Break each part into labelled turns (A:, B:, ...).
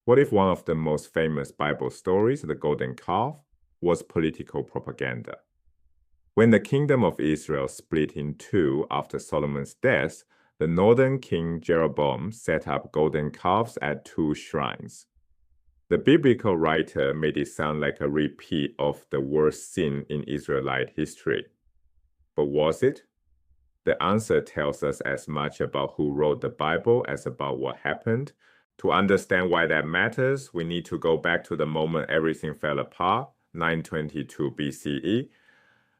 A: What if one of the most famous Bible stories, the golden calf, was political propaganda? When the kingdom of Israel split in two after Solomon's death, the northern king Jeroboam set up golden calves at two shrines. The biblical writer made it sound like a repeat of the worst sin in Israelite history. But was it? The answer tells us as much about who wrote the Bible as about what happened. To understand why that matters, we need to go back to the moment everything fell apart, 922 BCE.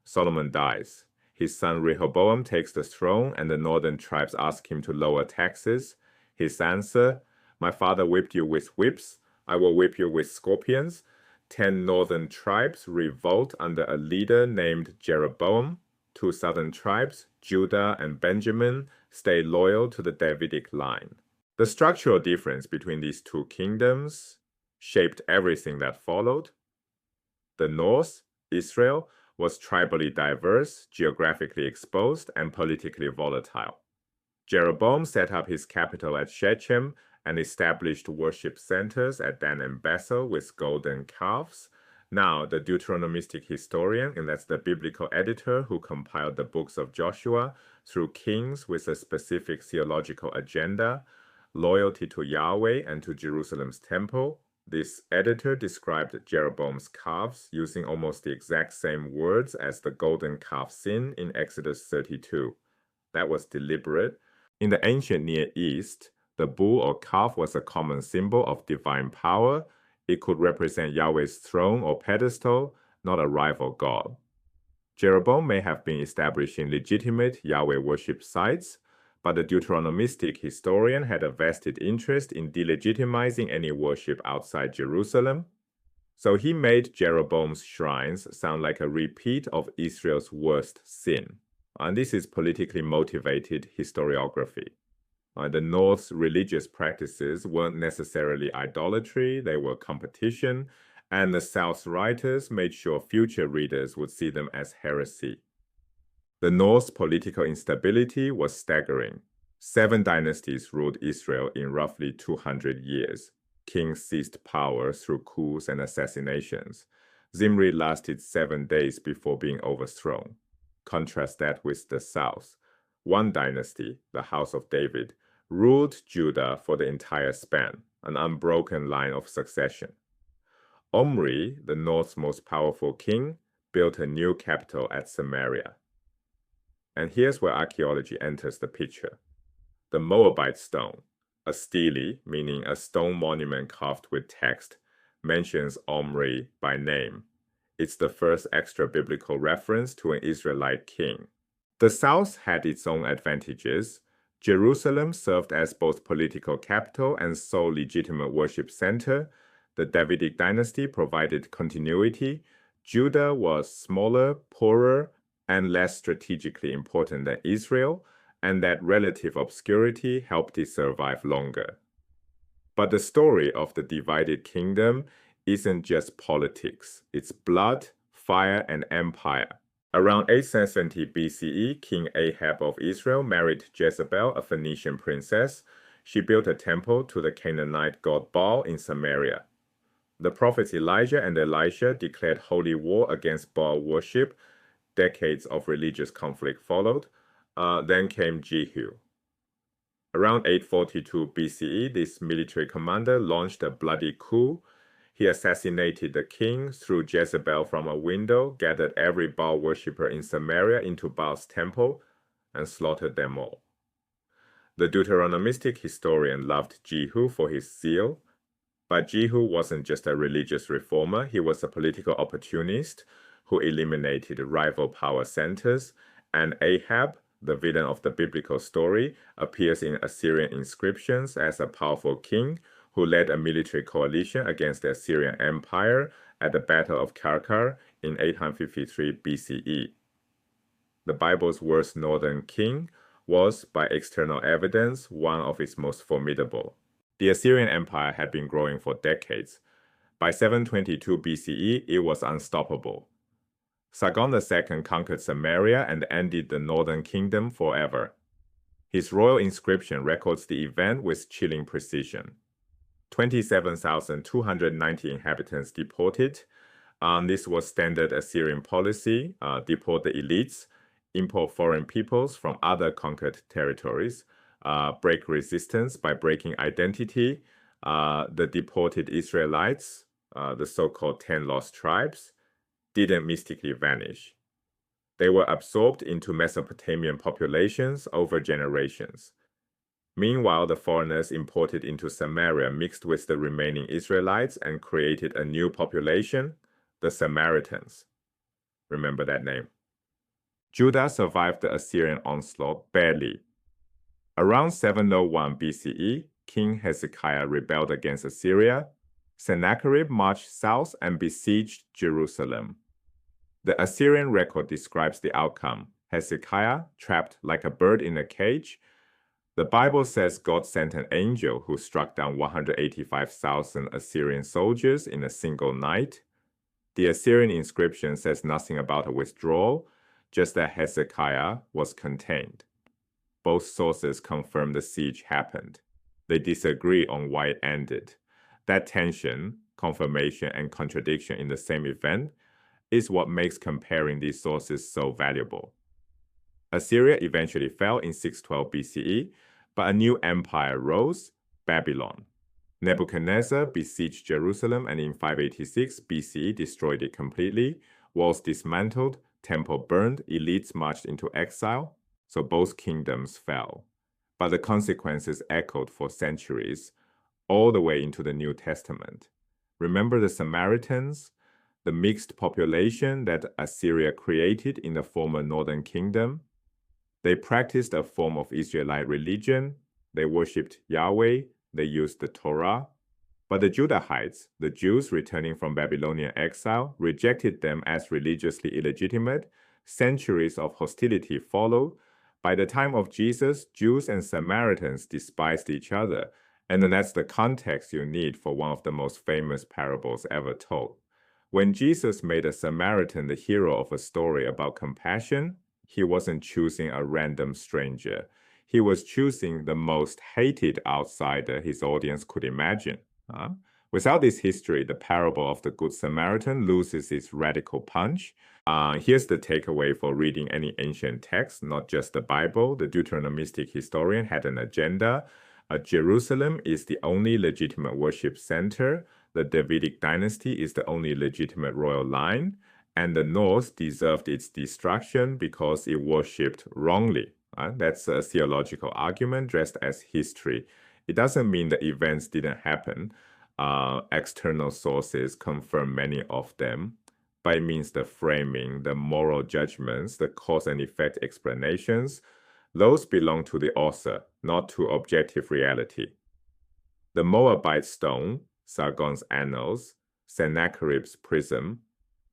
A: Solomon dies. His son Rehoboam takes the throne, and the northern tribes ask him to lower taxes. His answer, "My father whipped you with whips, I will whip you with scorpions." 10 northern tribes revolt under a leader named Jeroboam. 2 southern tribes, Judah and Benjamin, stay loyal to the Davidic line. The structural difference between these two kingdoms shaped everything that followed. The north, Israel, was tribally diverse, geographically exposed, and politically volatile. Jeroboam set up his capital at Shechem and established worship centers at Dan and Bethel with golden calves. Now, the Deuteronomistic historian, and that's the biblical editor who compiled the books of Joshua through kings with a specific theological agenda, loyalty to Yahweh and to Jerusalem's temple. This editor described Jeroboam's calves using almost the exact same words as the golden calf sin in Exodus 32. That was deliberate. In the ancient Near East, the bull or calf was a common symbol of divine power. It could represent Yahweh's throne or pedestal, not a rival god. Jeroboam may have been establishing legitimate Yahweh worship sites, but the Deuteronomistic historian had a vested interest in delegitimizing any worship outside Jerusalem. So he made Jeroboam's shrines sound like a repeat of Israel's worst sin. And this is politically motivated historiography. The North's religious practices weren't necessarily idolatry, they were competition, and the South's writers made sure future readers would see them as heresy. The North's political instability was staggering. 7 dynasties ruled Israel in roughly 200 years. Kings seized power through coups and assassinations. Zimri lasted 7 days before being overthrown. Contrast that with the South. 1 dynasty, the House of David, ruled Judah for the entire span, an unbroken line of succession. Omri, the North's most powerful king, built a new capital at Samaria. And here's where archaeology enters the picture. The Moabite Stone, a stele, meaning a stone monument carved with text, mentions Omri by name. It's the first extra-biblical reference to an Israelite king. The South had its own advantages. Jerusalem served as both political capital and sole legitimate worship center. The Davidic dynasty provided continuity. Judah was smaller, poorer, and less strategically important than Israel, and that relative obscurity helped it survive longer. But the story of the divided kingdom isn't just politics. It's blood, fire, and empire. Around 870 BCE, King Ahab of Israel married Jezebel, a Phoenician princess. She built a temple to the Canaanite god Baal in Samaria. The prophets Elijah and Elisha declared holy war against Baal worship. Decades of religious conflict followed. Then came Jehu. Around 842 BCE, this military commander launched a bloody coup. He assassinated the king, threw Jezebel from a window, gathered every Baal worshipper in Samaria into Baal's temple, and slaughtered them all. The Deuteronomistic historian loved Jehu for his zeal, but Jehu wasn't just a religious reformer, he was a political opportunist who eliminated rival power centers, and Ahab, the villain of the biblical story, appears in Assyrian inscriptions as a powerful king who led a military coalition against the Assyrian Empire at the Battle of Karkar in 853 BCE. The Bible's worst northern king was, by external evidence, one of its most formidable. The Assyrian Empire had been growing for decades. By 722 BCE, it was unstoppable. Sargon II conquered Samaria and ended the northern kingdom forever. His royal inscription records the event with chilling precision. 27,290 inhabitants deported. This was standard Assyrian policy, deport the elites, import foreign peoples from other conquered territories, break resistance by breaking identity. The deported Israelites, the so-called 10 lost tribes, didn't mystically vanish. They were absorbed into Mesopotamian populations over generations. Meanwhile, the foreigners imported into Samaria mixed with the remaining Israelites and created a new population, the Samaritans. Remember that name. Judah survived the Assyrian onslaught barely. Around 701 BCE, King Hezekiah rebelled against Assyria. Sennacherib marched south and besieged Jerusalem. The Assyrian record describes the outcome. Hezekiah, trapped like a bird in a cage. The Bible says God sent an angel who struck down 185,000 Assyrian soldiers in a single night. The Assyrian inscription says nothing about a withdrawal, just that Hezekiah was contained. Both sources confirm the siege happened. They disagree on why it ended. That tension, confirmation, and contradiction in the same event is what makes comparing these sources so valuable. Assyria eventually fell in 612 BCE, but a new empire rose, Babylon. Nebuchadnezzar besieged Jerusalem and in 586 BCE destroyed it completely, walls dismantled, temple burned, elites marched into exile, so both kingdoms fell. But the consequences echoed for centuries, all the way into the New Testament. Remember the Samaritans, the mixed population that Assyria created in the former northern kingdom? They practiced a form of Israelite religion, they worshipped Yahweh, they used the Torah. But the Judahites, the Jews returning from Babylonian exile, rejected them as religiously illegitimate. Centuries of hostility followed. By the time of Jesus, Jews and Samaritans despised each other, and that's the context you need for one of the most famous parables ever told. When Jesus made a Samaritan the hero of a story about compassion, he wasn't choosing a random stranger. He was choosing the most hated outsider his audience could imagine. Without this history, the parable of the Good Samaritan loses its radical punch. Here's the takeaway for reading any ancient text, not just the Bible. The Deuteronomistic historian had an agenda. Jerusalem is the only legitimate worship center. The Davidic dynasty is the only legitimate royal line. And the north deserved its destruction because it worshipped wrongly. That's a theological argument dressed as history. It doesn't mean the events didn't happen. External sources confirm many of them, but it means the framing, the moral judgments, the cause and effect explanations, those belong to the author, not to objective reality. The Moabite Stone, Sargon's Annals, Sennacherib's prism,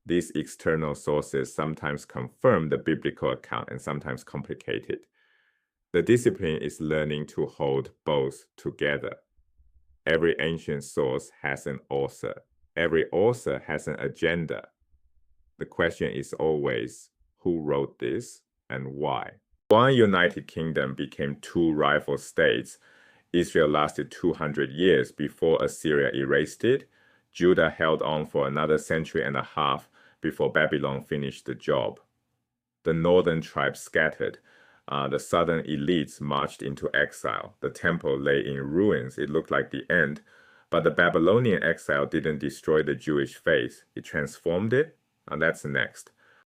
A: these external sources sometimes confirm the biblical account and sometimes complicate it. The discipline is learning to hold both together. Every ancient source has an author. Every author has an agenda. The question is always, who wrote this and why? One united kingdom became two rival states. Israel lasted 200 years before Assyria erased it. Judah held on for another century and a half before Babylon finished the job. The northern tribes scattered. The southern elites marched into exile. The temple lay in ruins. It looked like the end. But the Babylonian exile didn't destroy the Jewish faith. It transformed it. And that's next.